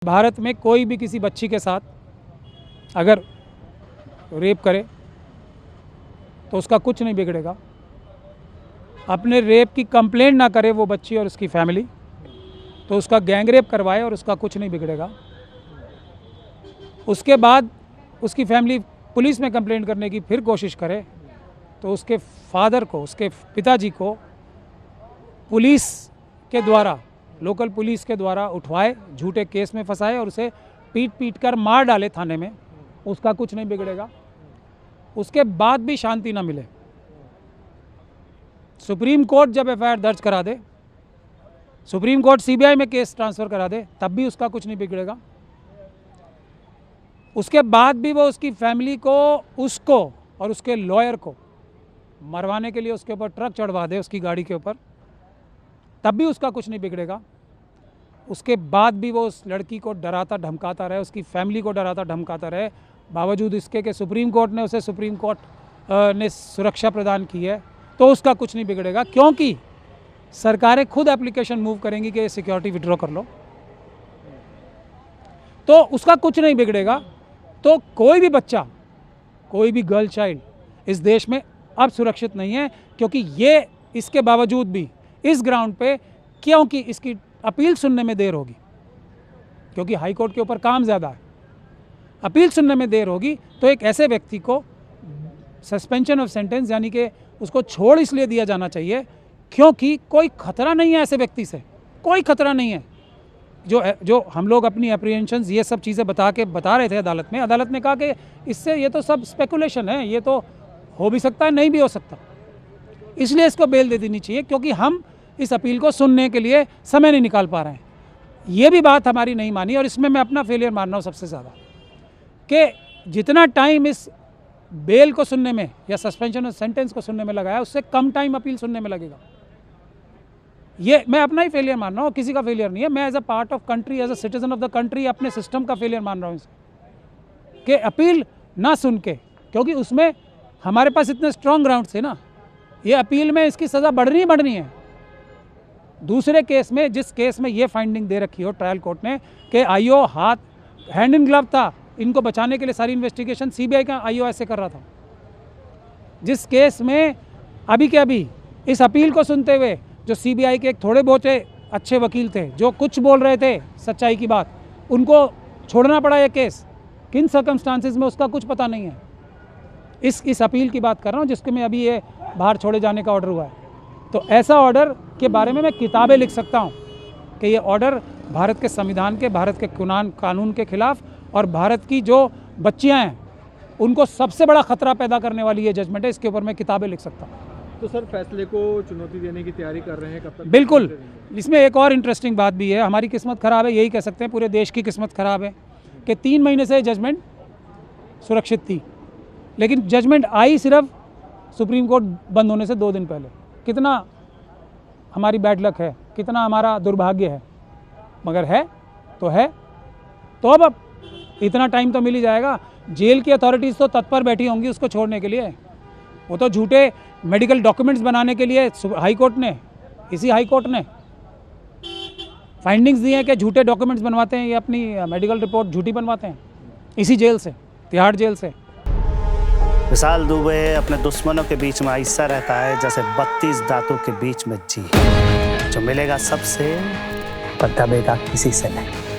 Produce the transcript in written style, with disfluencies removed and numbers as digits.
भारत में कोई भी किसी बच्ची के साथ अगर रेप करे तो उसका कुछ नहीं बिगड़ेगा। अपने रेप की कंप्लेंट ना करे वो बच्ची और उसकी फैमिली तो उसका गैंग रेप करवाए और उसका कुछ नहीं बिगड़ेगा। उसके बाद उसकी फैमिली पुलिस में कंप्लेंट करने की फिर कोशिश करे तो उसके फादर को, उसके पिताजी को पुलिस के द्वारा, लोकल पुलिस के द्वारा उठवाए, झूठे केस में फंसाए और उसे पीट पीट कर मार डाले थाने में, उसका कुछ नहीं बिगड़ेगा। उसके बाद भी शांति ना मिले, सुप्रीम कोर्ट जब एफआईआर दर्ज करा दे, सुप्रीम कोर्ट सीबीआई में केस ट्रांसफ़र करा दे, तब भी उसका कुछ नहीं बिगड़ेगा। उसके बाद भी वो उसकी फैमिली को, उसको और उसके लॉयर को मरवाने के लिए उसके ऊपर ट्रक चढ़वा दे, उसकी गाड़ी के ऊपर, तब भी उसका कुछ नहीं बिगड़ेगा। उसके बाद भी वो उस लड़की को डराता धमकाता रहे, उसकी फैमिली को डराता धमकाता रहे, बावजूद इसके कि सुप्रीम कोर्ट ने उसे, सुप्रीम कोर्ट ने सुरक्षा प्रदान की है, तो उसका कुछ नहीं बिगड़ेगा। क्योंकि सरकारें खुद एप्लीकेशन मूव करेंगी कि सिक्योरिटी विड्रॉ कर लो, तो उसका कुछ नहीं बिगड़ेगा। तो कोई भी बच्चा, कोई भी गर्ल चाइल्ड इस देश में अब सुरक्षित नहीं है, क्योंकि ये इसके बावजूद भी इस ग्राउंड पे, क्योंकि इसकी अपील सुनने में देर होगी, क्योंकि हाई कोर्ट के ऊपर काम ज़्यादा है, अपील सुनने में देर होगी, तो एक ऐसे व्यक्ति को सस्पेंशन ऑफ सेंटेंस यानी कि उसको छोड़ इसलिए दिया जाना चाहिए क्योंकि कोई खतरा नहीं है ऐसे व्यक्ति से, कोई खतरा नहीं है। जो हम लोग अपनी एप्रीहेंशंस ये सब चीज़ें बता रहे थे अदालत में, अदालत ने कहा कि इससे ये तो सब स्पेकुलेशन है, ये तो हो भी सकता है, नहीं भी हो सकता, इसलिए इसको बेल दे देनी चाहिए, क्योंकि हम इस अपील को सुनने के लिए समय नहीं निकाल पा रहे हैं। ये भी बात हमारी नहीं मानी, और इसमें मैं अपना फेलियर मान रहा हूँ सबसे ज़्यादा, कि जितना टाइम इस बेल को सुनने में या सस्पेंशन ऑफ सेंटेंस को सुनने में लगाया, उससे कम टाइम अपील सुनने में लगेगा। ये मैं अपना ही फेलियर मान रहा हूँ, किसी का फेलियर नहीं है। मैं as a part of country, as a citizen of the country, अपने सिस्टम का फेलियर मान रहा हूँ कि अपील ना सुन के, क्योंकि उसमें हमारे पास इतने स्ट्रॉन्ग ग्राउंड थे ना, ये अपील में इसकी सज़ा बढ़नी है। दूसरे केस में, जिस केस में ये फाइंडिंग दे रखी हो ट्रायल कोर्ट ने कि आईओ हाथ हैंड इन ग्लव था, इनको बचाने के लिए सारी इन्वेस्टिगेशन सीबीआई का आईओ ऐसे कर रहा था, जिस केस में अभी के अभी इस अपील को सुनते हुए जो सीबीआई के एक थोड़े बहुत अच्छे वकील थे, जो कुछ बोल रहे थे सच्चाई की बात, उनको छोड़ना पड़ा ये केस। किन सर्कमस्टांसिस में उसका कुछ पता नहीं है। इस अपील की बात कर रहा हूँ जिसके में अभी ये बाहर छोड़े जाने का ऑर्डर हुआ है। तो ऐसा ऑर्डर के बारे में मैं किताबें लिख सकता हूँ कि ये ऑर्डर भारत के संविधान के, भारत के कानून के खिलाफ, और भारत की जो बच्चियाँ हैं उनको सबसे बड़ा खतरा पैदा करने वाली ये जजमेंट है। इसके ऊपर मैं किताबें लिख सकता हूँ। तो सर, फैसले को चुनौती देने की तैयारी कर रहे हैं, कब तक? बिल्कुल। इसमें एक और इंटरेस्टिंग बात भी है, हमारी किस्मत ख़राब है, यही कह सकते हैं, पूरे देश की किस्मत ख़राब है कि 3 महीने से जजमेंट सुरक्षित थी, लेकिन जजमेंट आई सिर्फ सुप्रीम कोर्ट बंद होने से 2 दिन पहले। कितना हमारी बैड लक है, कितना हमारा दुर्भाग्य है, मगर है तो है। तो अब इतना टाइम तो मिल ही जाएगा। जेल की अथॉरिटीज़ तो तत्पर बैठी होंगी उसको छोड़ने के लिए। वो तो झूठे मेडिकल डॉक्यूमेंट्स बनाने के लिए हाई कोर्ट ने, इसी हाई कोर्ट ने फाइंडिंग्स दी हैं कि झूठे डॉक्यूमेंट्स बनवाते हैं, ये अपनी मेडिकल रिपोर्ट झूठी बनवाते हैं, इसी जेल से, तिहाड़ जेल से। विशाल दुबे अपने दुश्मनों के बीच में ऐसा रहता है जैसे 32 दांतों के बीच में जी, जो मिलेगा सबसे पर दबेगा किसी से नहीं।